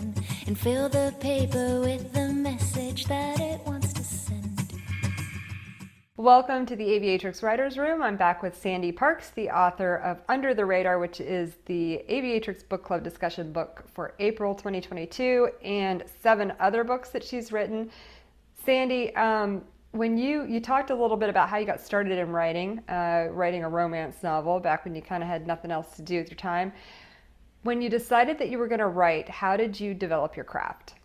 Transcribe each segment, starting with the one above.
pen and fill the paper with the message that it wants to send. Welcome to the Aviatrix Writers Room. I'm back with Sandy Parks, the author of Under the Radar, which is the Aviatrix Book Club discussion book for April 2022, and 7 other books that she's written. Sandy, when you talked a little bit about how you got started in writing a romance novel back when you kind of had nothing else to do with your time. When you decided that you were going to write, how did you develop your craft?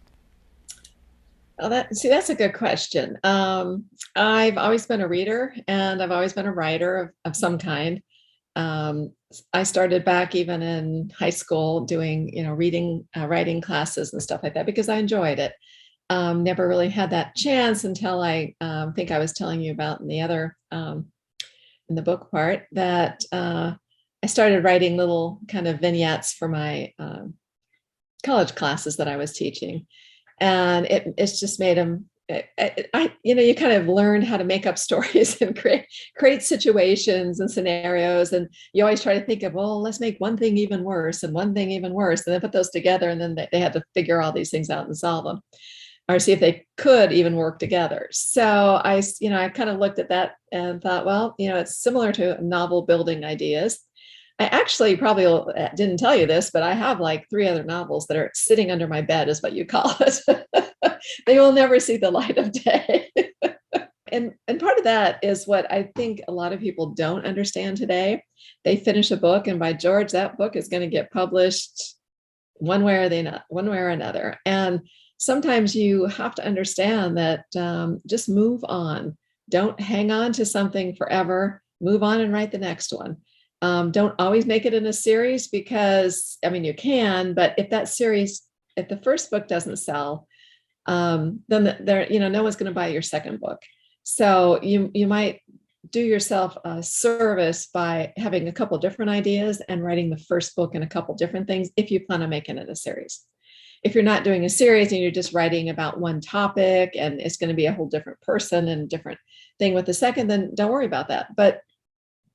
Oh, that's a good question. I've always been a reader, and I've always been a writer of some kind. I started back even in high school doing, reading, writing classes and stuff like that because I enjoyed it. Never really had that chance until I think I was telling you about in the other in the book part that I started writing little kind of vignettes for my college classes that I was teaching. And it's just made them, you kind of learn how to make up stories and create situations and scenarios. And you always try to think of, well, let's make one thing even worse and one thing even worse. And then put those together. And then they had to figure all these things out and solve them or see if they could even work together. So I kind of looked at that and thought, well, it's similar to novel building ideas. I actually probably didn't tell you this, but I have like 3 other novels that are sitting under my bed, is what you call it. They will never see the light of day. And part of that is what I think a lot of people don't understand today. They finish a book, and by George, that book is going to get published one way or another. And sometimes you have to understand that just move on. Don't hang on to something forever. Move on and write the next one. Don't always make it in a series because, you can, but if the first book doesn't sell, then no one's going to buy your second book. So you might do yourself a service by having a couple different ideas and writing the first book in a couple different things if you plan on making it a series. If you're not doing a series and you're just writing about one topic and it's going to be a whole different person and different thing with the second, then don't worry about that. But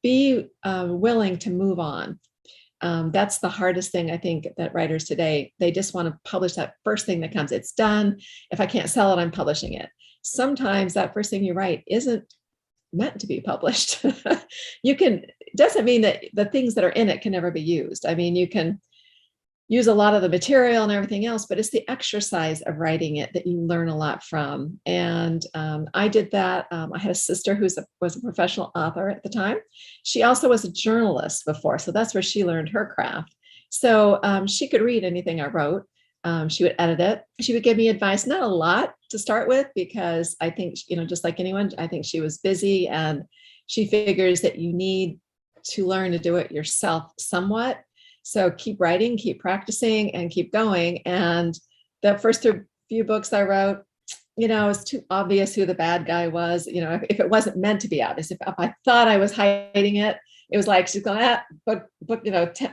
be willing to move on. That's the hardest thing, I think, that writers today, they just want to publish that first thing that comes. It's done. If I can't sell it, I'm publishing it. Sometimes that first thing you write isn't meant to be published. Doesn't mean that the things that are in it can never be used. You can use a lot of the material and everything else, but it's the exercise of writing it that you learn a lot from. And I did that. I had a sister who was a professional author at the time. She also was a journalist before, so that's where she learned her craft. So she could read anything I wrote. She would edit it. She would give me advice, not a lot to start with, because I think, just like anyone, I think she was busy, and she figures that you need to learn to do it yourself somewhat. So keep writing, keep practicing, and keep going. And the first few books I wrote, it's too obvious who the bad guy was. If it wasn't meant to be obvious, if I thought I was hiding it, it was like, she's going, book,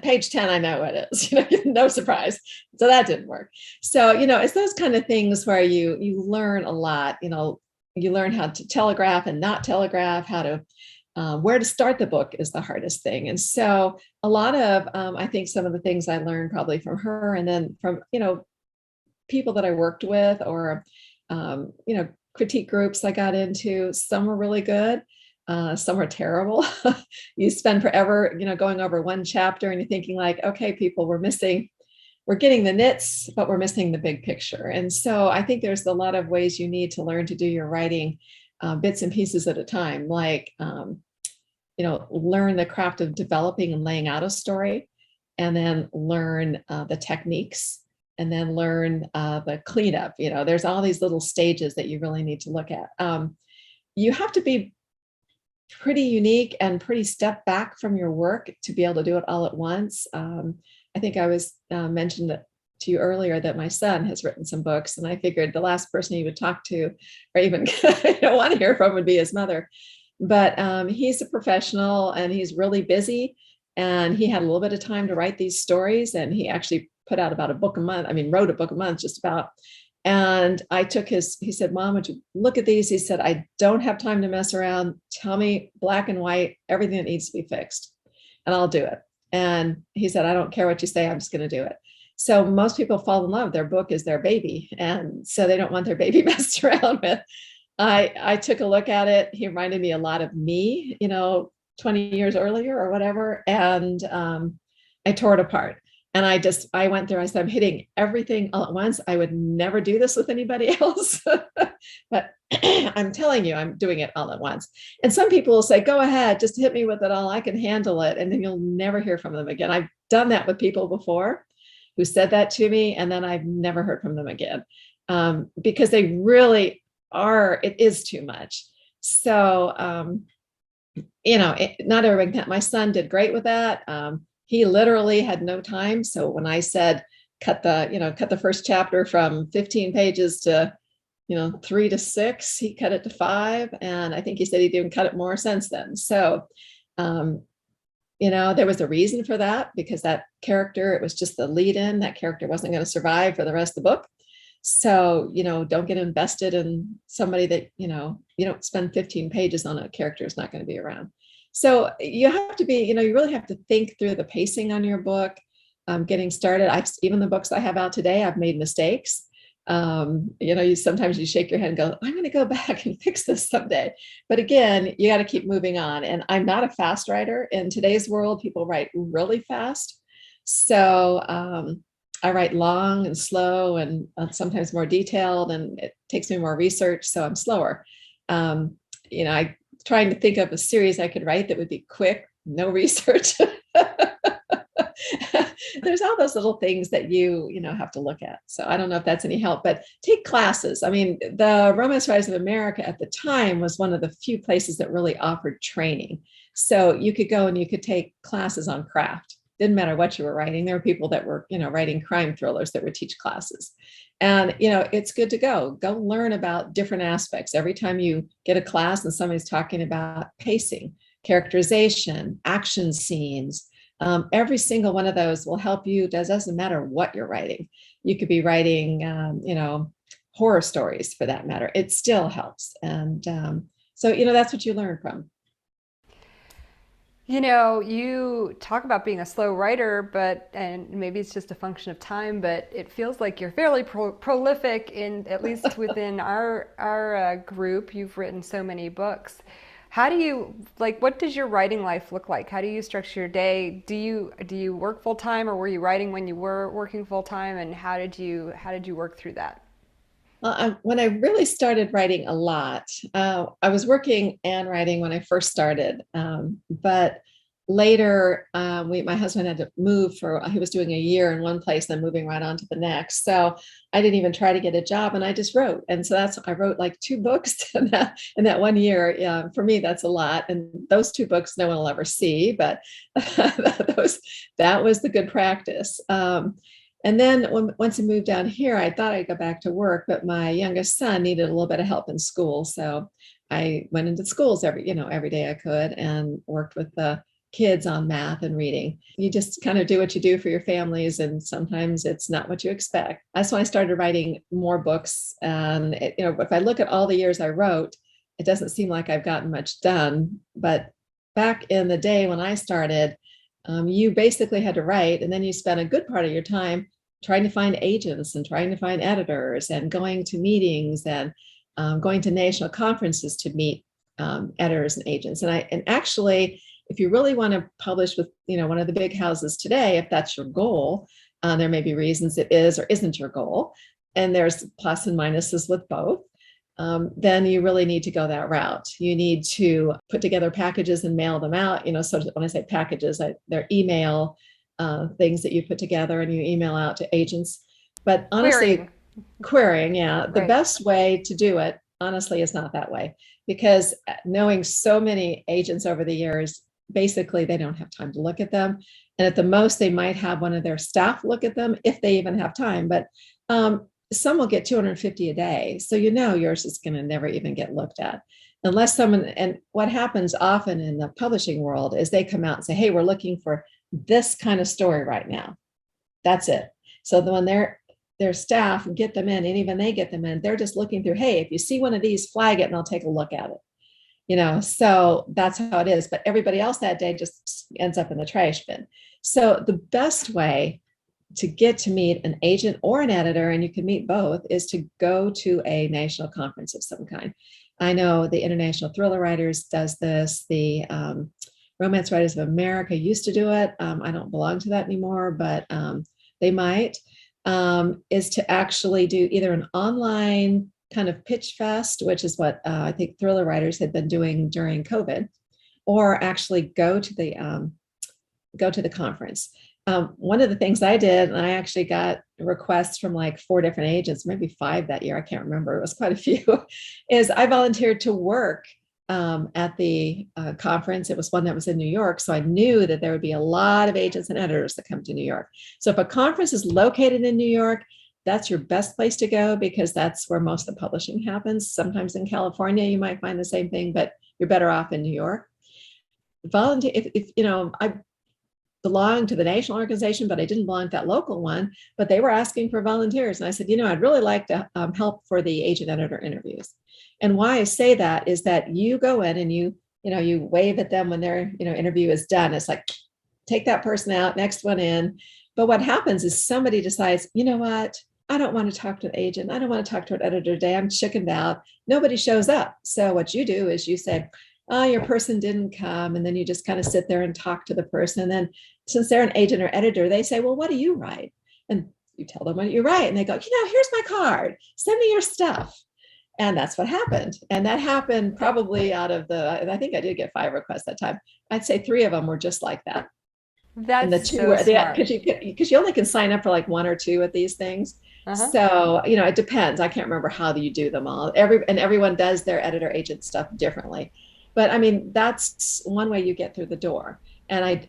page 10, I know what it is, no surprise. So that didn't work. So, it's those kind of things where you learn a lot, you learn how to telegraph and not telegraph, how to where to start the book is the hardest thing. And so a lot of, I think some of the things I learned probably from her, and then from, people that I worked with, or, critique groups I got into. Some were really good. Some were terrible. You spend forever, going over one chapter and you're thinking like, okay, people, we're getting the nits, but we're missing the big picture. And so I think there's a lot of ways you need to learn to do your writing bits and pieces at a time, like, learn the craft of developing and laying out a story, and then learn the techniques, and then learn the cleanup. There's all these little stages that you really need to look at. You have to be pretty unique and pretty step back from your work to be able to do it all at once. I think I was mentioned to you earlier that my son has written some books, and I figured the last person he would talk to, or even want to hear from, would be his mother. But he's a professional, and he's really busy, and he had a little bit of time to write these stories, and he actually put out about a book a month. Wrote a book a month just about. And I took he said, Mom, would you look at these? He said, I don't have time to mess around. Tell me black and white, everything that needs to be fixed, and I'll do it. And he said, I don't care what you say, I'm just going to do it. So most people fall in love. Their book is their baby. And so they don't want their baby messed around with. I took a look at it. He reminded me a lot of me, 20 years earlier or whatever. And I tore it apart. And I went through, I said, I'm hitting everything all at once. I would never do this with anybody else. But I'm telling you, I'm doing it all at once. And some people will say, go ahead, just hit me with it all. I can handle it. And then you'll never hear from them again. I've done that with people before who said that to me. And then I've never heard from them again because they really are, it is too much. So, not everybody can. My son did great with that. He literally had no time. So when I said, cut the first chapter from 15 pages to, 3 to 6, he cut it to 5. And I think he said he'd even cut it more since then. So, there was a reason for that because that character, it was just the lead in, that character wasn't going to survive for the rest of the book. So, don't get invested in somebody that, you don't spend 15 pages on a character who's not going to be around. So you have to be, you really have to think through the pacing on your book, getting started. Even the books I have out today, I've made mistakes. Sometimes you shake your head and go, I'm going to go back and fix this someday. But again, you got to keep moving on. And I'm not a fast writer. In today's world, people write really fast. So I write long and slow and sometimes more detailed, and it takes me more research. So I'm slower. I trying to think of a series I could write that would be quick, no research. There's all those little things that you have to look at. So I don't know if that's any help, but take classes. I mean, the Romance Writers of America at the time was one of the few places that really offered training. So you could go and you could take classes on craft. Didn't matter what you were writing. There were people that were, writing crime thrillers that would teach classes. And, it's good to go learn about different aspects. Every time you get a class and somebody's talking about pacing, characterization, action scenes, every single one of those will help you. It doesn't matter what you're writing. You could be writing, horror stories for that matter. It still helps. And so, that's what you learn from. You talk about being a slow writer, and maybe it's just a function of time, but it feels like you're fairly prolific at least within our group. You've written so many books. How do you, what does your writing life look like? How do you structure your day? Do you work full time, or were you writing when you were working full time? And how did you work through that? Well, when I really started writing a lot, I was working and writing when I first started. But later, my husband had to move he was doing a year in one place, then moving right on to the next. So I didn't even try to get a job, and I just wrote. And so I wrote like 2 books in that 1 year. Yeah, for me, that's a lot. And those 2 books no one will ever see, but that was the good practice. And then once I moved down here, I thought I'd go back to work, but my youngest son needed a little bit of help in school. So I went into schools every day I could and worked with the kids on math and reading. You just kind of do what you do for your families, and sometimes it's not what you expect. That's when I started writing more books. And if I look at all the years I wrote, it doesn't seem like I've gotten much done. But back in the day when I started, you basically had to write, and then you spent a good part of your time trying to find agents and trying to find editors and going to meetings and going to national conferences to meet editors and agents. And actually, if you really want to publish with one of the big houses today, if that's your goal, there may be reasons it is or isn't your goal, and there's plus and minuses with both. Then you really need to go that route. You need to put together packages and mail them out. So when I say packages, they're email things that you put together and you email out to agents. But honestly, querying, yeah, the best way to do it, honestly, is not that way, because knowing so many agents over the years, basically they don't have time to look at them. And at the most, they might have one of their staff look at them if they even have time. But some will get 250 a day. So yours is going to never even get looked at unless someone, and what happens often in the publishing world is they come out and say, hey, we're looking for this kind of story right now. That's it. So when their staff get them in, and even they get them in, they're just looking through, hey, if you see one of these, flag it and I'll take a look at it. So that's how it is. But everybody else that day just ends up in the trash bin. So the best way to get to meet an agent or an editor, and you can meet both, is to go to a national conference of some kind. I know the International Thriller Writers does this. The Romance Writers of America used to do it. I don't belong to that anymore, but they might, is to actually do either an online kind of pitch fest, which is what I think thriller writers had been doing during COVID, or actually go to the conference. One of the things I did, and I actually got requests from like 4 different agents, maybe 5 that year, I can't remember, it was quite a few, is I volunteered to work at the conference. It was one that was in New York. So I knew that there would be a lot of agents and editors that come to New York. So if a conference is located in New York, that's your best place to go, because that's where most of the publishing happens. Sometimes in California, you might find the same thing, but you're better off in New York. Volunteer, if I belong to the national organization, but I didn't belong to that local one, but they were asking for volunteers. And I said, I'd really like to help for the agent editor interviews. And why I say that is that you go in and you wave at them when their, interview is done. It's like, take that person out, next one in. But what happens is somebody decides, you know what? I don't want to talk to an agent. I don't want to talk to an editor today. I'm chickened out. Nobody shows up. So what you do is you say, oh, your person didn't come. And then you just kind of sit there and talk to the person. And then since they're an agent or editor, they say, well, what do you write? And you tell them what you write. And they go, here's my card. Send me your stuff. And that's what happened. And that happened probably out of I think I did get 5 requests that time. I'd say 3 of them were just like that. That's and the 2 so were, smart. Because you only can sign up for like 1 or 2 of these things. Uh-huh. So, it depends. I can't remember how you do them all. Everyone does their editor agent stuff differently. But I mean, that's one way you get through the door. And I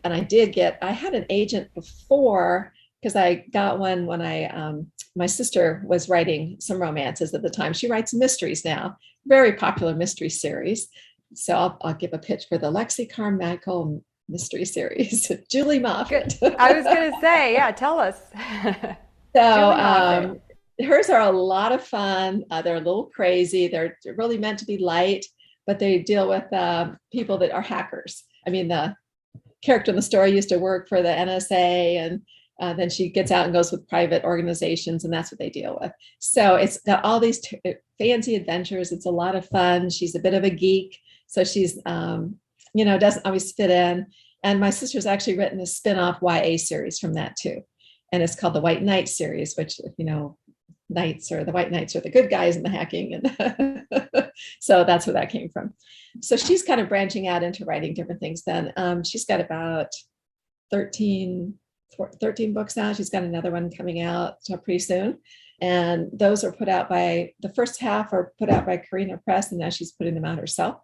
had an agent before, because I got one when my sister was writing some romances at the time. She writes mysteries now, very popular mystery series. So I'll give a pitch for the Lexi Carmichael mystery series, Julie Moffat. I was going to say, yeah, tell us. So hers are a lot of fun. They're a little crazy. They're really meant to be light, but they deal with people that are hackers. I mean, the character in the story used to work for the NSA, and then she gets out and goes with private organizations, and that's what they deal with. So it's got all these fancy adventures. It's a lot of fun. She's a bit of a geek, so she's doesn't always fit in. And my sister's actually written a spin-off YA series from that too, and it's called the White Knight series, which the White Knights are the good guys in the hacking, and so that's where that came from. So she's kind of branching out into writing different things. Then she's got about 13 books out. She's got another one coming out pretty soon. And those are put out by, the first half are put out by Carina Press, and now she's putting them out herself.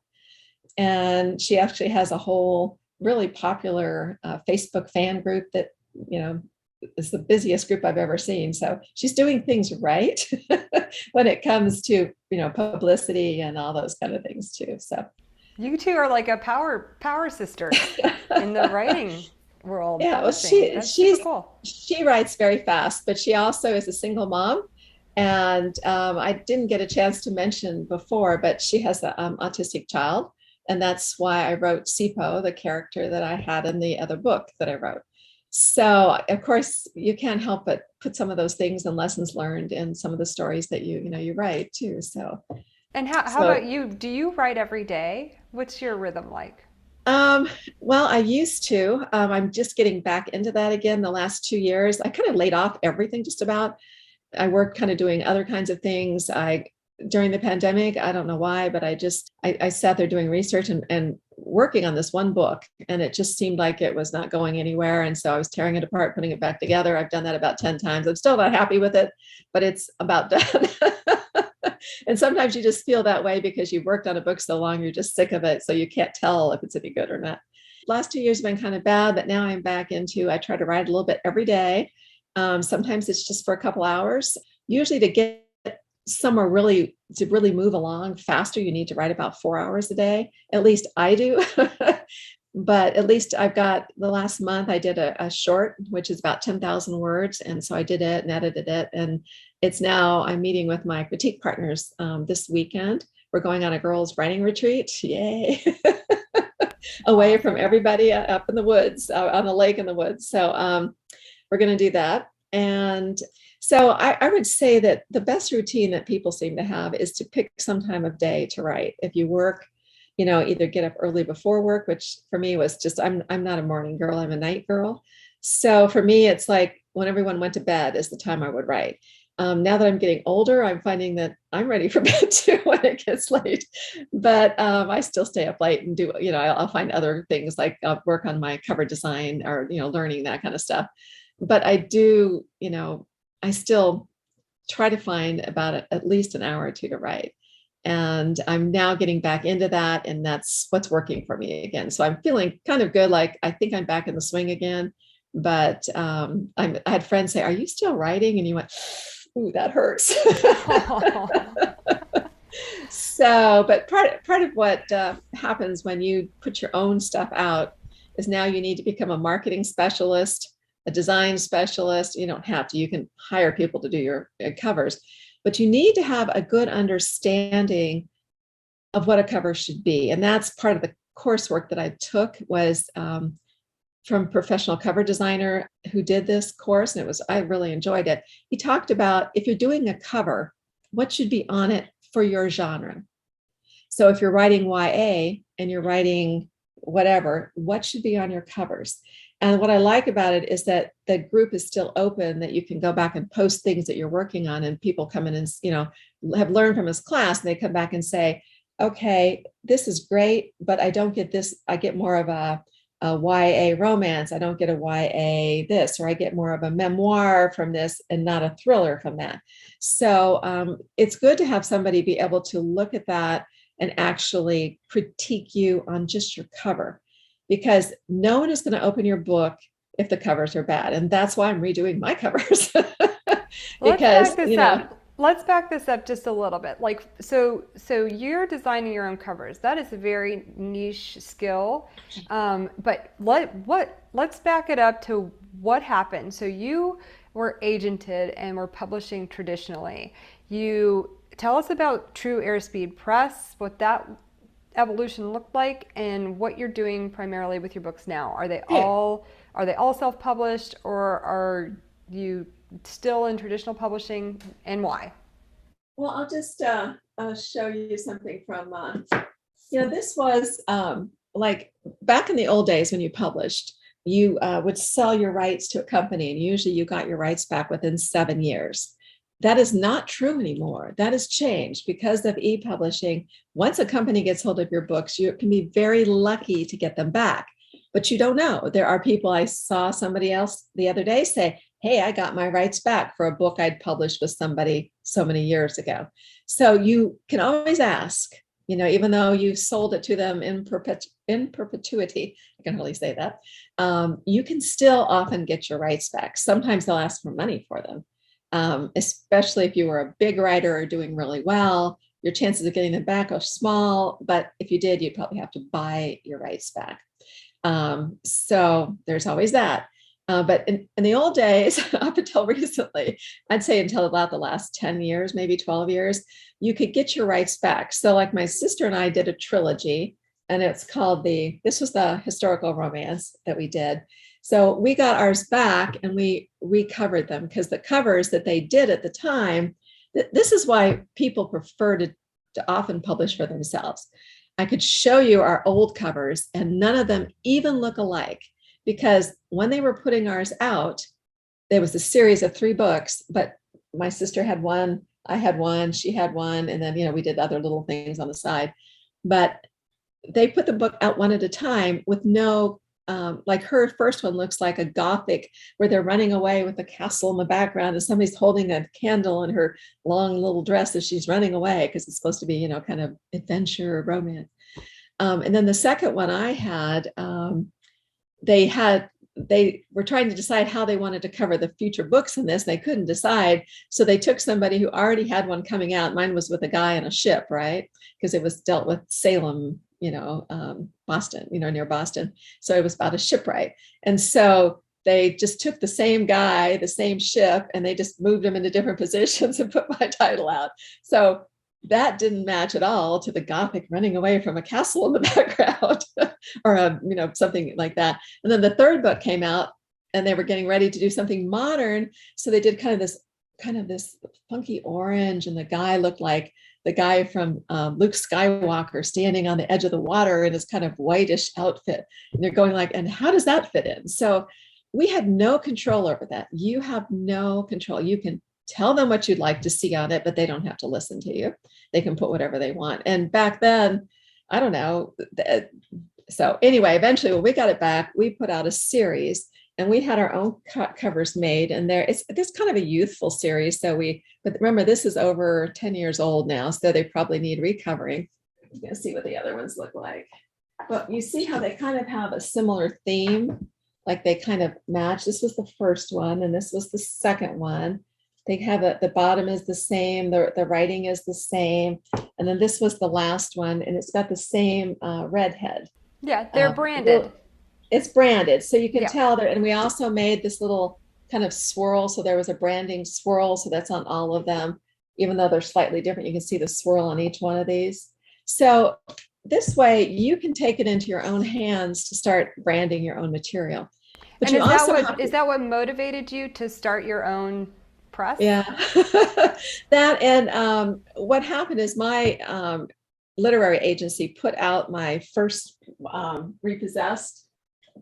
And she actually has a whole really popular Facebook fan group that, is the busiest group I've ever seen. So she's doing things right when it comes to, publicity and all those kind of things too. So you two are like a power sister in the writing world. Yeah, well, she writes very fast, but she also is a single mom. And I didn't get a chance to mention before, but she has an autistic child. And that's why I wrote Sipo, the character that I had in the other book that I wrote. So, of course, you can't help but put some of those things and lessons learned in some of the stories that you write too. So, and how about you? Do you write every day? What's your rhythm like? Well, I used to. I'm just getting back into that again the last 2 years. I kind of laid off everything just about. I worked kind of doing other kinds of things. During the pandemic, I don't know why, but I sat there doing research and working on this one book, and it just seemed like it was not going anywhere. And so I was tearing it apart, putting it back together. I've done that about 10 times. I'm still not happy with it, but it's about done. And sometimes you just feel that way because you've worked on a book so long, you're just sick of it. So you can't tell if it's any good or not. Last 2 years have been kind of bad, but now I'm back I try to write a little bit every day. Sometimes it's just for a couple hours. Usually to get somewhere to really move along faster, you need to write about 4 hours a day. At least I do. But at least I've got, the last month I did a short, which is about 10,000 words. And so I did it and edited it. And I'm meeting with my critique partners this weekend. We're going on a girls' writing retreat. Yay. Away from everybody up in the woods, on the lake in the woods. So we're going to do that. And so I would say that the best routine that people seem to have is to pick some time of day to write. If you work, either get up early before work, which for me was just, I'm not a morning girl, I'm a night girl. So for me, it's like when everyone went to bed is the time I would write. Now that I'm getting older, I'm finding that I'm ready for bed too when it gets late. But I still stay up late and do, I'll find other things like I'll work on my cover design or, learning that kind of stuff. But I do, I still try to find about at least an hour or two to write. And I'm now getting back into that. And that's what's working for me again. So I'm feeling kind of good. Like I think I'm back in the swing again. But I had friends say, "Are you still writing?" And you went, "Ooh, that hurts." So, but part of what happens when you put your own stuff out is now you need to become a marketing specialist, a design specialist. You don't have to, you can hire people to do your covers, but you need to have a good understanding of what a cover should be. And that's part of the coursework that I took was from a professional cover designer who did this course. And I really enjoyed it. He talked about if you're doing a cover, what should be on it for your genre. So if you're writing YA and you're writing whatever, what should be on your covers? And what I like about it is that the group is still open, that you can go back and post things that you're working on, and people come in and, have learned from his class, and they come back and say, okay, this is great, but I don't get this. I get more of a YA romance. I don't get a YA this, or I get more of a memoir from this and not a thriller from that. So it's good to have somebody be able to look at that and actually critique you on just your cover, because no one is going to open your book if the covers are bad. And that's why I'm redoing my covers. Because, Let's back this up just a little bit. Like, so you're designing your own covers. That is a very niche skill. But let's back it up to what happened. So you were agented and were publishing traditionally. You tell us about True Airspeed Press, what that evolution looked like, and what you're doing primarily with your books now. Are they all self-published, or are you still in traditional publishing, and why? Well, I'll just show you something from, this was like back in the old days when you published, you would sell your rights to a company, and usually you got your rights back within 7 years. That is not true anymore. That has changed because of e-publishing. Once a company gets hold of your books, you can be very lucky to get them back, but you don't know. There are people, I saw somebody else the other day say, hey, I got my rights back for a book I'd published with somebody so many years ago. So you can always ask, even though you sold it to them in perpetuity, I can really say that, you can still often get your rights back. Sometimes they'll ask for money for them. Especially if you were a big writer or doing really well, your chances of getting them back are small, but if you did, you'd probably have to buy your rights back. So there's always that. But in the old days, up until recently, I'd say until about the last 10 years, maybe 12 years, you could get your rights back. So like my sister and I did a trilogy, and it's called this was the historical romance that we did. So we got ours back and we recovered them, because the covers that they did at the time, this is why people prefer to often publish for themselves. I could show you our old covers and none of them even look alike, because when they were putting ours out, there was a series of 3 books, but my sister had one, I had one, she had one, and then, we did other little things on the side. But they put the book out one at a time with no like her first one looks like a Gothic where they're running away with a castle in the background and somebody's holding a candle in her long little dress as she's running away, because it's supposed to be, kind of adventure or romance. And then the second one I had, they were trying to decide how they wanted to cover the future books in this. They couldn't decide. So they took somebody who already had one coming out. Mine was with a guy on a ship, right? Because it was dealt with Salem, Boston, near Boston. So it was about a shipwright. And so they just took the same guy, the same ship, and they just moved him into different positions and put my title out. So that didn't match at all to the Gothic running away from a castle in the background or something like that. And then the third book came out and they were getting ready to do something modern. So they did kind of this funky orange, and the guy looked like the guy from Luke Skywalker standing on the edge of the water in his kind of whitish outfit. And they're going like, and how does that fit in? So we had no control over that. You have no control. You can tell them what you'd like to see on it, but they don't have to listen to you. They can put whatever they want. And back then, I don't know. So anyway, eventually when we got it back, we put out a series, and we had our own covers made. And it's kind of a youthful series. But remember, this is over 10 years old now, so they probably need recovering. I'm going to see what the other ones look like. But you see how they kind of have a similar theme, like they kind of match. This was the first one, and this was the second one. They have the bottom is the same, the writing is the same. And then this was the last one, and it's got the same redhead. Yeah, they're branded. It's branded, so you can tell that. And we also made this little kind of swirl. So there was a branding swirl. So that's on all of them, even though they're slightly different. You can see the swirl on each one of these. So this way you can take it into your own hands to start branding your own material. But and is that what motivated you to start your own press? Yeah. That, and what happened is my literary agency put out my first Repossessed,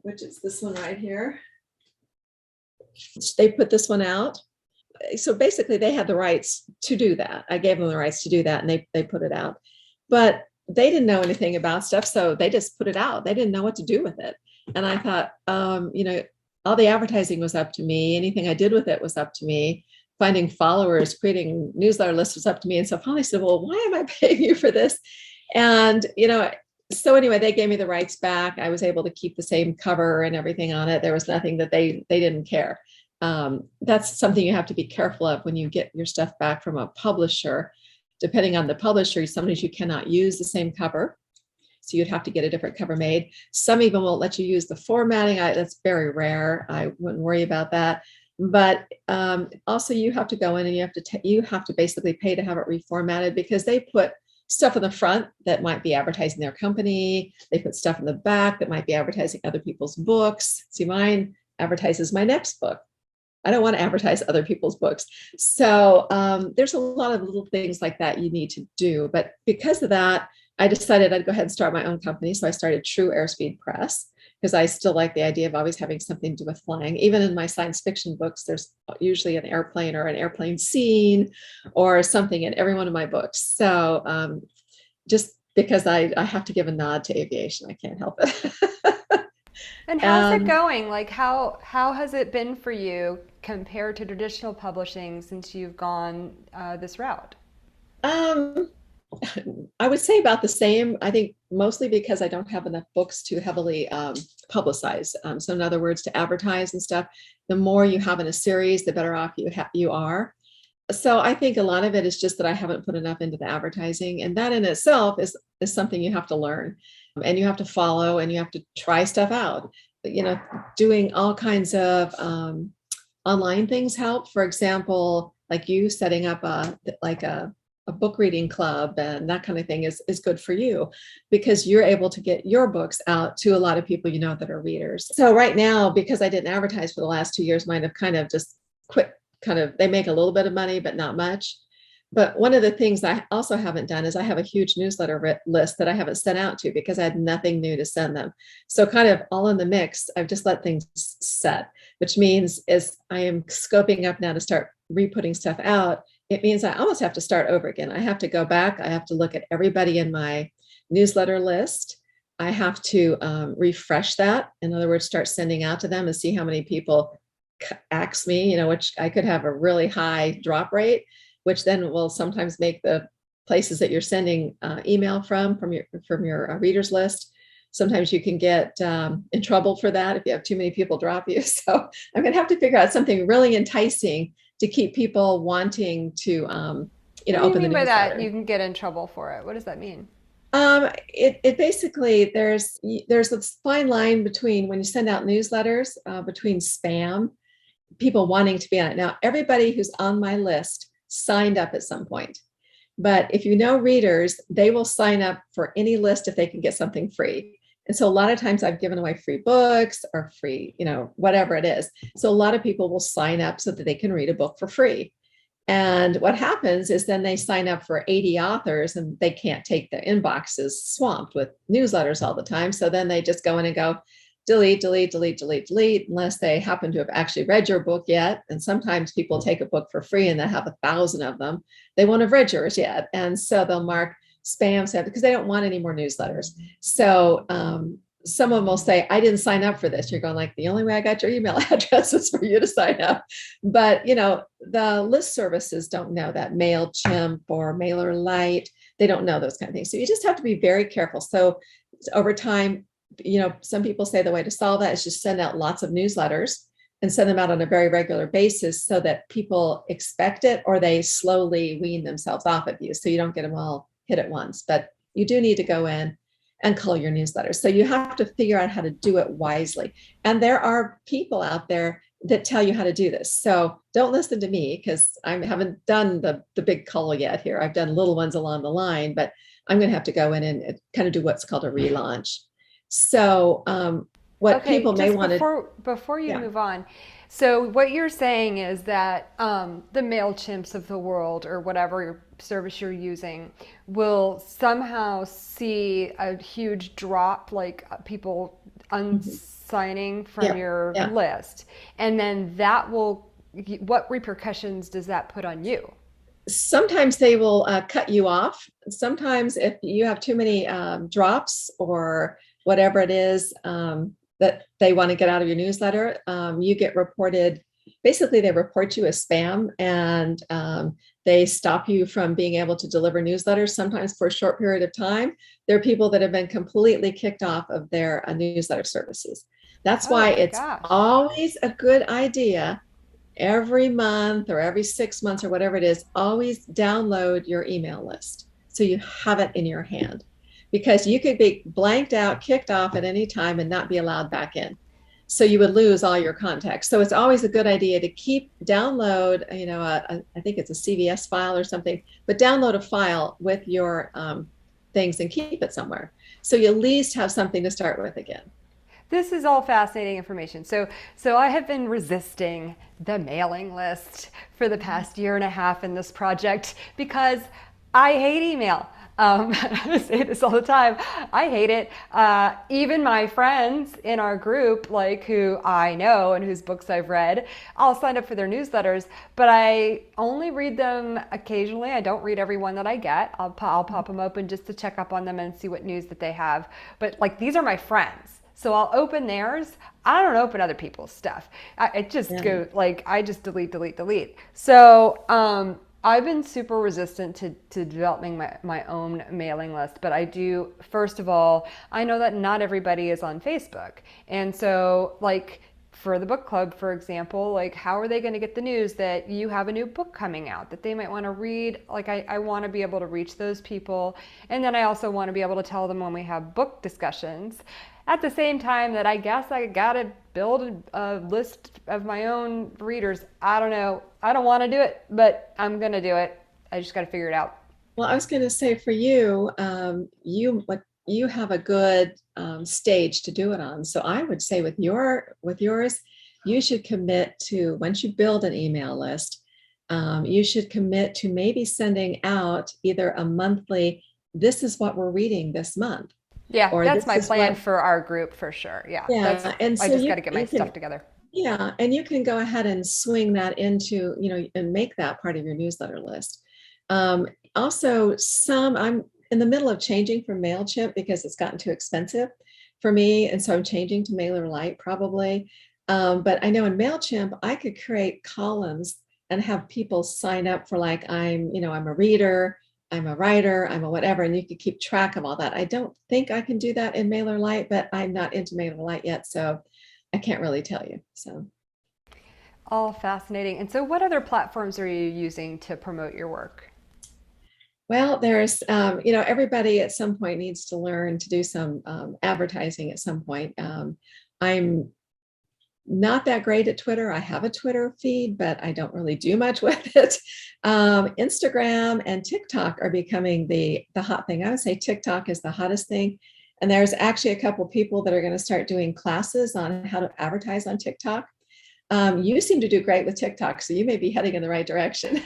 which is this one right here. They put this one out. So basically they had the rights to do that. I gave them the rights to do that, and they put it out. But they didn't know anything about stuff, so they just put it out. They didn't know what to do with it. And I thought, all the advertising was up to me. Anything I did with it was up to me. Finding followers, creating newsletter lists was up to me. And so finally I said, well, why am I paying you for this? And, so anyway, they gave me the rights back. I was able to keep the same cover and everything on it. There was nothing that they didn't care. That's something you have to be careful of when you get your stuff back from a publisher. Depending on the publisher, sometimes you cannot use the same cover. So you'd have to get a different cover made. Some even won't let you use the formatting. That's very rare. I wouldn't worry about that. But also you have to go in and you have to basically pay to have it reformatted, because they put stuff in the front that might be advertising their company. They put stuff in the back that might be advertising other people's books. See, mine advertises my next book. I don't want to advertise other people's books. So there's a lot of little things like that you need to do. But because of that, I decided I'd go ahead and start my own company. So I started True Airspeed Press, because I still like the idea of always having something to do with flying. Even in my science fiction books, there's usually an airplane or an airplane scene or something in every one of my books. So just because I have to give a nod to aviation, I can't help it. And how's it going? Like how has it been for you compared to traditional publishing since you've gone this route? I would say about the same. I think mostly because I don't have enough books to heavily publicize. So in other words, to advertise and stuff, the more you have in a series, the better off you are. So I think a lot of it is just that I haven't put enough into the advertising, and that in itself is something you have to learn, and you have to follow, and you have to try stuff out. But, doing all kinds of online things help. For example, like you setting up a book reading club and that kind of thing is good for you, because you're able to get your books out to a lot of people that are readers. So right now, because I didn't advertise for the last 2 years, mine have kind of just quit. They make a little bit of money, but not much. But one of the things I also haven't done is I have a huge newsletter list that I haven't sent out to, because I had nothing new to send them. So kind of all in the mix, I've just let things set, which means as I am scoping up now to start re-putting stuff out, it means I almost have to start over again. I have to go back. I have to look at everybody in my newsletter list. I have to refresh that. In other words, start sending out to them and see how many people ask me, which I could have a really high drop rate, which then will sometimes make the places that you're sending email from your readers list. Sometimes you can get in trouble for that if you have too many people drop you. So I'm going to have to figure out something really enticing to keep people wanting to, open the newsletter. What do you mean by that? You can get in trouble for it. What does that mean? It basically, there's a fine line between when you send out newsletters, between spam, people wanting to be on it. Now, everybody who's on my list signed up at some point. But if readers, they will sign up for any list if they can get something free. And so a lot of times I've given away free books or free, whatever it is. So a lot of people will sign up so that they can read a book for free. And what happens is then they sign up for 80 authors and they can't take their inboxes swamped with newsletters all the time. So then they just go in and go, delete, delete, delete, delete, delete, unless they happen to have actually read your book yet. And sometimes people take a book for free and they have 1,000 of them. They won't have read yours yet. And so they'll mark spam because they don't want any more newsletters. So someone will say, I didn't sign up for this. You're going like, the only way I got your email address is for you to sign up. But, the list services don't know that. MailChimp or MailerLite, they don't know those kind of things. So you just have to be very careful. So over time, some people say the way to solve that is just send out lots of newsletters and send them out on a very regular basis so that people expect it or they slowly wean themselves off of you. So you don't get them all hit at once, but you do need to go in and cull your newsletters. So you have to figure out how to do it wisely. And there are people out there that tell you how to do this. So don't listen to me because I haven't done the big cull yet here. I've done little ones along the line, but I'm going to have to go in and kind of do what's called a relaunch. So what people may want to... Before you move on, so what you're saying is that the MailChimps of the world or whatever service you're using will somehow see a huge drop, like people unsigning from your list. And then that will, what repercussions does that put on you? Sometimes they will cut you off. Sometimes if you have too many drops or whatever it is that they want to get out of your newsletter, you get reported. Basically, they report you as spam and they stop you from being able to deliver newsletters, sometimes for a short period of time. There are people that have been completely kicked off of their newsletter services. That's why it's always a good idea every month or every 6 months or whatever it is, always download your email list so you have it in your hand. Because you could be blanked out, kicked off at any time and not be allowed back in. So you would lose all your contacts. So it's always a good idea to download, I think it's a CVS file or something, but download a file with your things and keep it somewhere. So you at least have something to start with again. This is all fascinating information. So I have been resisting the mailing list for the past year and a half in this project because I hate email. I say this all the time. I hate it. Even my friends in our group, like who I know and whose books I've read, I'll sign up for their newsletters, but I only read them occasionally. I don't read every one that I get. I'll pop them open just to check up on them and see what news that they have. But like, these are my friends. So I'll open theirs. I don't open other people's stuff. I just delete. So, I've been super resistant to developing my own mailing list, but I do, first of all, I know that not everybody is on Facebook. And so like for the book club, for example, like how are they going to get the news that you have a new book coming out that they might want to read? Like I want to be able to reach those people. And then I also want to be able to tell them when we have book discussions. At the same time that I guess I got to build a list of my own readers. I don't know. I don't want to do it, but I'm going to do it. I just got to figure it out. Well, I was going to say for you, you have a good stage to do it on. So I would say with yours, you should commit to, once you build an email list, you should commit to maybe sending out either a monthly, this is what we're reading this month. Yeah, that's my plan for our group for sure. Yeah. And so I just got to get my stuff together. Yeah. And you can go ahead and swing that into, and make that part of your newsletter list. Also, I'm in the middle of changing from MailChimp because it's gotten too expensive for me. And so I'm changing to MailerLite probably. But I know in MailChimp, I could create columns and have people sign up for like, I'm a reader, I'm a writer, I'm a whatever, and you could keep track of all that. I don't think I can do that in MailerLite, but I'm not into MailerLite yet, so I can't really tell you. So, all fascinating. And so what other platforms are you using to promote your work? Well, there's, everybody at some point needs to learn to do some advertising at some point. I'm not that great at Twitter. I have a Twitter feed, but I don't really do much with it. Instagram and TikTok are becoming the hot thing. I would say TikTok is the hottest thing. And there's actually a couple people that are going to start doing classes on how to advertise on TikTok. You seem to do great with TikTok, so you may be heading in the right direction.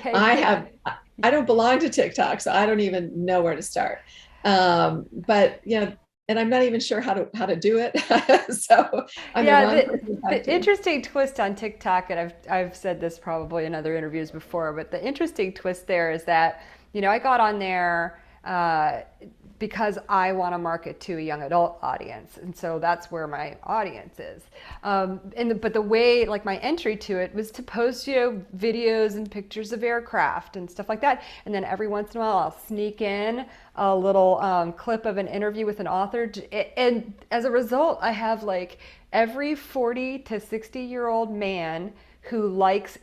I don't belong to TikTok, so I don't even know where to start. But and I'm not even sure how to do it. So I'm the wrong person to talk the to. interesting twist on TikTok, and I've said this probably in other interviews before, but the interesting twist there is that, I got on there because I want to market to a young adult audience, and so that's where my audience is. But the way, like, my entry to it was to post, videos and pictures of aircraft and stuff like that, and then every once in a while I'll sneak in a little clip of an interview with an author, and as a result, I have like every 40 to 60-year-old man who likes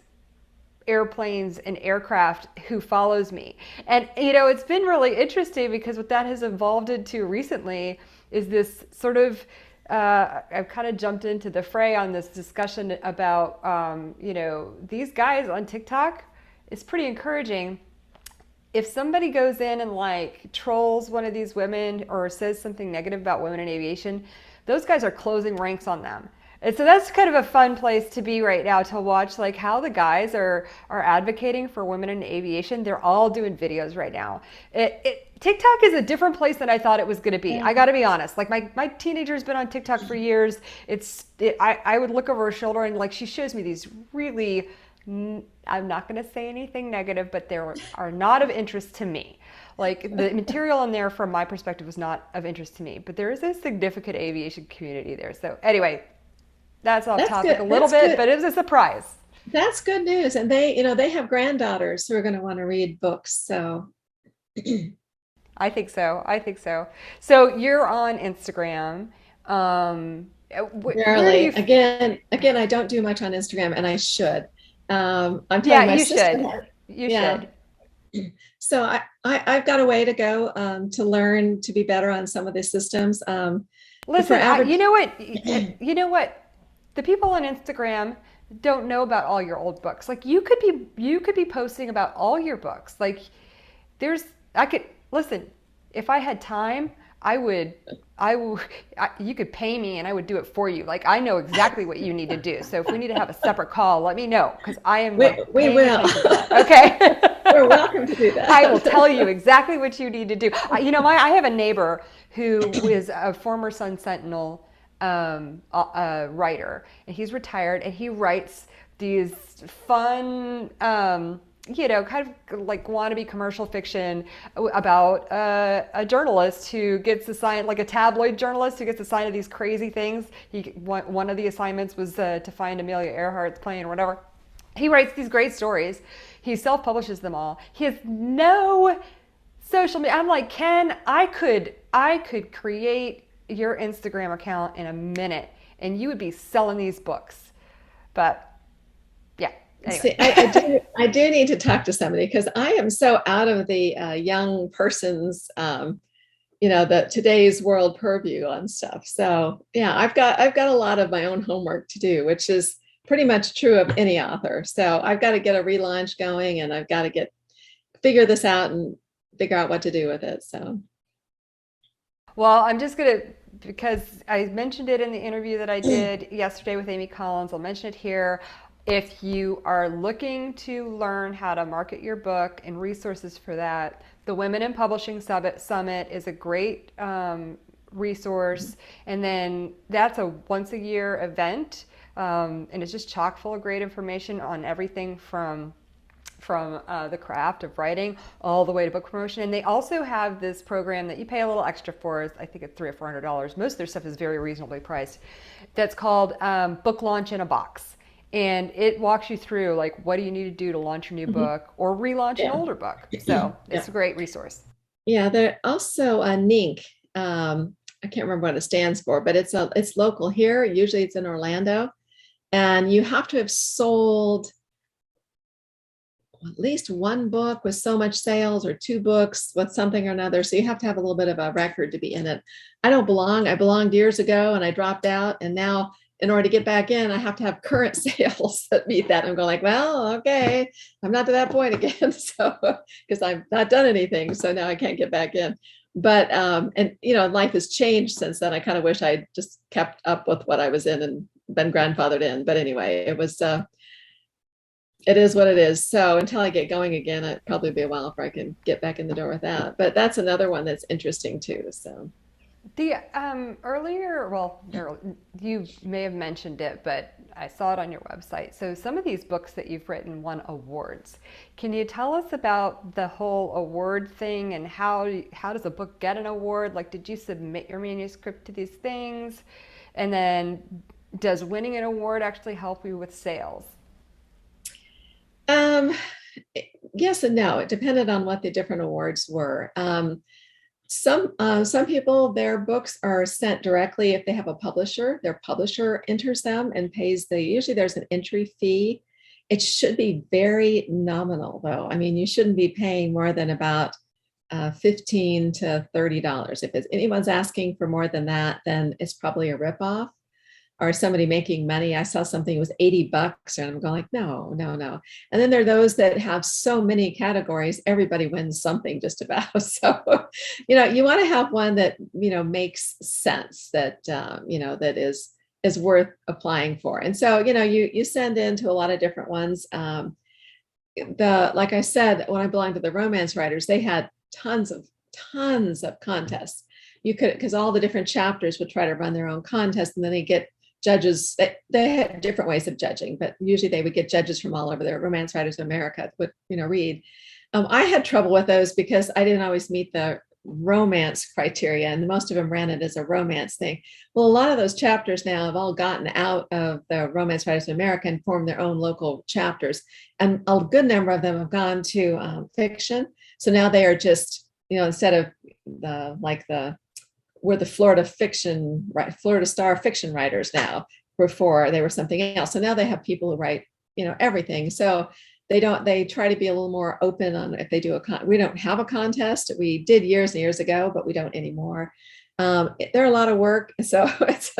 airplanes and aircraft who follows me. And it's been really interesting because what that has evolved into recently is this sort of I've kind of jumped into the fray on this discussion about these guys on TikTok. It's pretty encouraging. If somebody goes in and like trolls one of these women or says something negative about women in aviation, those guys are closing ranks on them. And so that's kind of a fun place to be right now, to watch like how the guys are advocating for women in aviation. They're all doing videos right now. TikTok is a different place than I thought it was going to be. I got to be honest. Like my teenager's been on TikTok for years. I would look over her shoulder and like she shows me these really, I'm not going to say anything negative, but they are not of interest to me. Like the material in there from my perspective was not of interest to me, but there is a significant aviation community there. So anyway, that's off topic a little bit, but it was a surprise. That's good news. And they have granddaughters who are going to want to read books. So I think so. So you're on Instagram. Rarely. Again, I don't do much on Instagram, and I should. I'm telling my sister. You should. So I've got a way to go to learn to be better on some of the systems. Listen, you know what? The people on Instagram don't know about all your old books. Like you could be posting about all your books. Like listen, if I had time, you could pay me and I would do it for you. Like I know exactly what you need to do. So if we need to have a separate call, let me know, because I am. We will. Okay. You're welcome to do that. I will tell you exactly what you need to do. I have a neighbor who is a former Sun Sentinel writer, and he's retired, and he writes these fun kind of like wannabe commercial fiction about a journalist who gets assigned, like a tabloid journalist who gets assigned to these crazy things. One of the assignments was to find Amelia Earhart's plane or whatever. He writes these great stories. He self-publishes them all. He has no social media. I'm like, Ken, I could create your Instagram account in a minute and you would be selling these books. But yeah. Anyway. See, I do need to talk to somebody, because I am so out of the young person's the today's world purview on stuff. So yeah, I've got a lot of my own homework to do, which is pretty much true of any author. So I've got to get a relaunch going, and I've got to figure this out and figure out what to do with it. So. Well, I'm just going to, because I mentioned it in the interview that I did yesterday with Amy Collins, I'll mention it here. If you are looking to learn how to market your book and resources for that, the Women in Publishing Summit is a great resource. And then that's a once a year event. And it's just chock full of great information on everything from the craft of writing all the way to book promotion. And they also have this program that you pay a little extra for. I think it's $300 or $400. Most of their stuff is very reasonably priced. That's called Book Launch in a Box. And it walks you through, like, what do you need to do to launch your new book or relaunch an older book. So it's a great resource. Yeah, they're also Nink. I can't remember what it stands for, but it's local here. Usually it's in Orlando. And you have to have sold at least one book with so much sales, or two books with something or another. So you have to have a little bit of a record to be in it. I don't belong. I belonged years ago and I dropped out. And now in order to get back in, I have to have current sales that meet that. I'm going like, well, okay, I'm not to that point again. So, because I've not done anything. So now I can't get back in. But and life has changed since then. I kind of wish I just kept up with what I was in and been grandfathered in. But anyway, it is what it is. So until I get going again, it'd probably be a while before I can get back in the door with that. But that's another one that's interesting too. So The earlier, well, you may have mentioned it, but I saw it on your website. So some of these books that you've written won awards. Can you tell us about the whole award thing and how does a book get an award? Like, did you submit your manuscript to these things? And then does winning an award actually help you with sales? um, yes and no. It depended on what the different awards were. Some people, their books are sent directly if they have a publisher. Their publisher enters them and pays usually there's an entry fee. It should be very nominal though. I mean, you shouldn't be paying more than about $15 to $30. If anyone's asking for more than that, then it's probably a ripoff or somebody making money. I saw something was $80 and I'm going like, no, no, no. And then there are those that have so many categories, everybody wins something just about. So, you want to have one that, makes sense, that, that is worth applying for. And so, you send into a lot of different ones. Like I said, when I belonged to the romance writers, they had tons of contests. You could, because all the different chapters would try to run their own contest, and then they get judges. They had different ways of judging, but usually they would get judges from all over. The Romance Writers of America would, read. I had trouble with those because I didn't always meet the romance criteria, and most of them ran it as a romance thing. Well, a lot of those chapters now have all gotten out of the Romance Writers of America and formed their own local chapters, and a good number of them have gone to fiction. So now they are just, instead of we're the Florida Star fiction writers now. Before they were something else. So now they have people who write, everything. So they try to be a little more open on if they do we don't have a contest. We did years and years ago, but we don't anymore. They're a lot of work. So it's,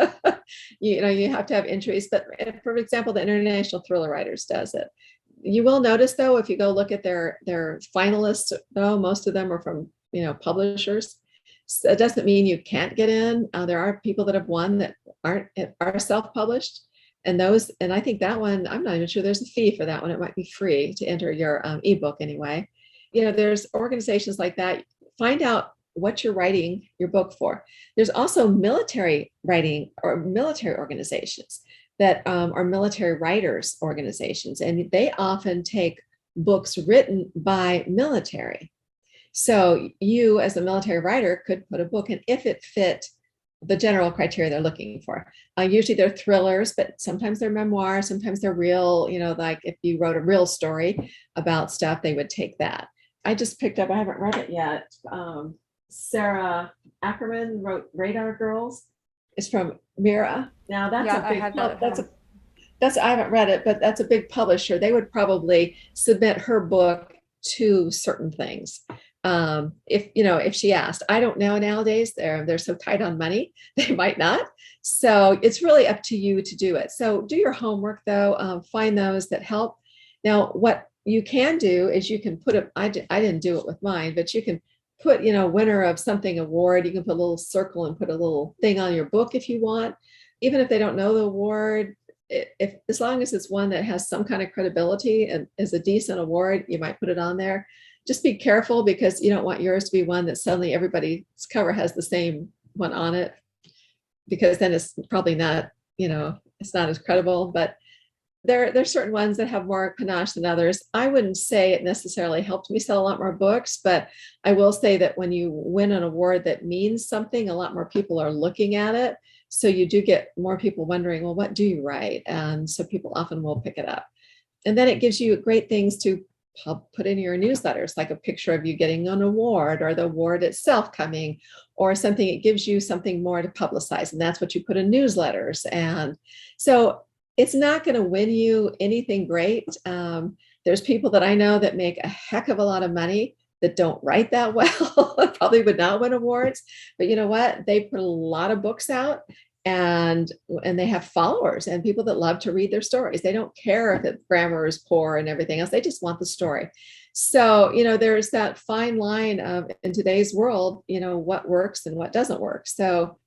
you have to have entries, but for example, the International Thriller Writers does it. You will notice though, if you go look at their finalists, though, most of them are from, publishers. So it doesn't mean you can't get in. There are people that have won that are self-published, and I think that one, I'm not even sure there's a fee for that one. It might be free to enter your ebook anyway. There's organizations like that. Find out what you're writing your book for. There's also military writing or military organizations that are military writers organizations, and they often take books written by military. So you, as a military writer, could put a book in if it fit the general criteria they're looking for. Usually they're thrillers, but sometimes they're memoirs, sometimes they're real, like if you wrote a real story about stuff, they would take that. I just picked up, I haven't read it yet. Sarah Ackerman wrote Radar Girls. It's from Mira. Now that's a big, I haven't read it, but that's a big publisher. They would probably submit her book to certain things. If she asked. I don't know nowadays, they're so tight on money, they might not. So it's really up to you to do it. So do your homework though, find those that help. Now, what you can do is you can put I didn't do it with mine, but you can put, winner of something award. You can put a little circle and put a little thing on your book if you want, even if they don't know the award. If as long as it's one that has some kind of credibility and is a decent award, you might put it on there. Just be careful because you don't want yours to be one that suddenly everybody's cover has the same one on it, because then it's probably not, it's not as credible. But there's certain ones that have more panache than others. I wouldn't say it necessarily helped me sell a lot more books, but I will say that when you win an award that means something, a lot more people are looking at it. So you do get more people wondering, well, what do you write? And so people often will pick it up. And then it gives you great things to put in your newsletters, like a picture of you getting an award or the award itself coming or something. It gives you something more to publicize, and that's what you put in newsletters. And so it's not going to win you anything great. There's people that I know that make a heck of a lot of money that don't write that well, probably would not win awards, but you know what? They put a lot of books out and they have followers and people that love to read their stories. They don't care if the grammar is poor and everything else. They just want the story. So, there's that fine line of in today's world, what works and what doesn't work. So,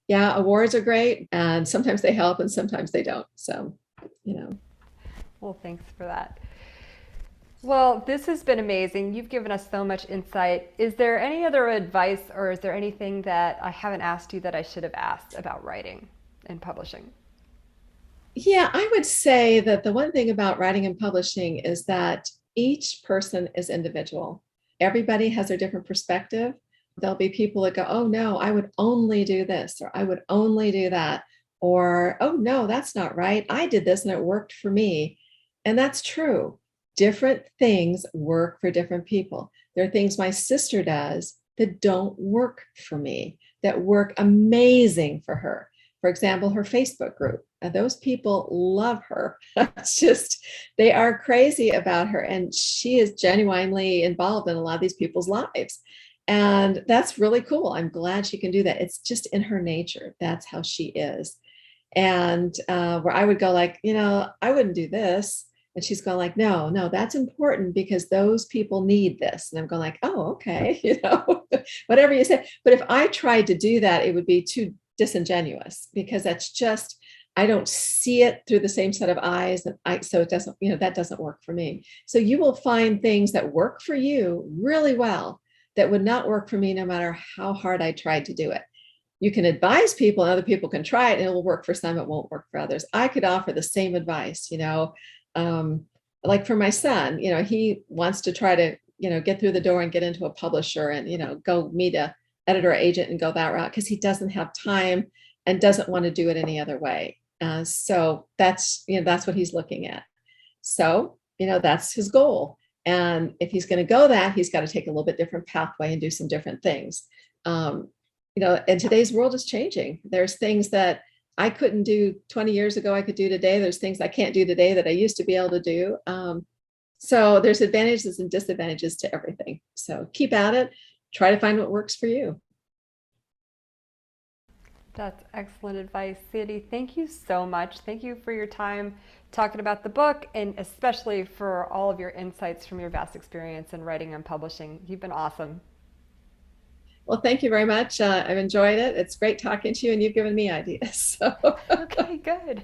yeah, awards are great and sometimes they help and sometimes they don't. So, Well, thanks for that. Well, this has been amazing. You've given us so much insight. Is there any other advice or is there anything that I haven't asked you that I should have asked about writing and publishing? Yeah, I would say that the one thing about writing and publishing is that each person is individual. Everybody has a different perspective. There'll be people that go, oh, no, I would only do this, or I would only do that. Or, oh, no, that's not right. I did this and it worked for me. And that's true. Different things work for different people. There are things my sister does that don't work for me, that work amazing for her. For example, her Facebook group. Those people love her. It's just, they are crazy about her. And she is genuinely involved in a lot of these people's lives. And that's really cool. I'm glad she can do that. It's just in her nature. That's how she is. And where I would go like, I wouldn't do this. And she's going like, no, no, that's important because those people need this. And I'm going like, oh, okay, whatever you say. But if I tried to do that, it would be too disingenuous because that's just, I don't see it through the same set of eyes. So it doesn't, that doesn't work for me. So you will find things that work for you really well that would not work for me no matter how hard I tried to do it. You can advise people and other people can try it and it will work for some, it won't work for others. I could offer the same advice, like for my son, he wants to try to, get through the door and get into a publisher and, go meet a editor or agent and go that route because he doesn't have time and doesn't want to do it any other way. So that's what he's looking at. So, that's his goal. And if he's going to go that, he's got to take a little bit different pathway and do some different things. And today's world is changing. There's things that I couldn't do 20 years ago, I could do today. There's things I can't do today that I used to be able to do. So there's advantages and disadvantages to everything. So keep at it. Try to find what works for you. That's excellent advice, Sandy. Thank you so much. Thank you for your time talking about the book and especially for all of your insights from your vast experience in writing and publishing. You've been awesome. Well, thank you very much. I've enjoyed it. It's great talking to you and you've given me ideas. So. Okay, good.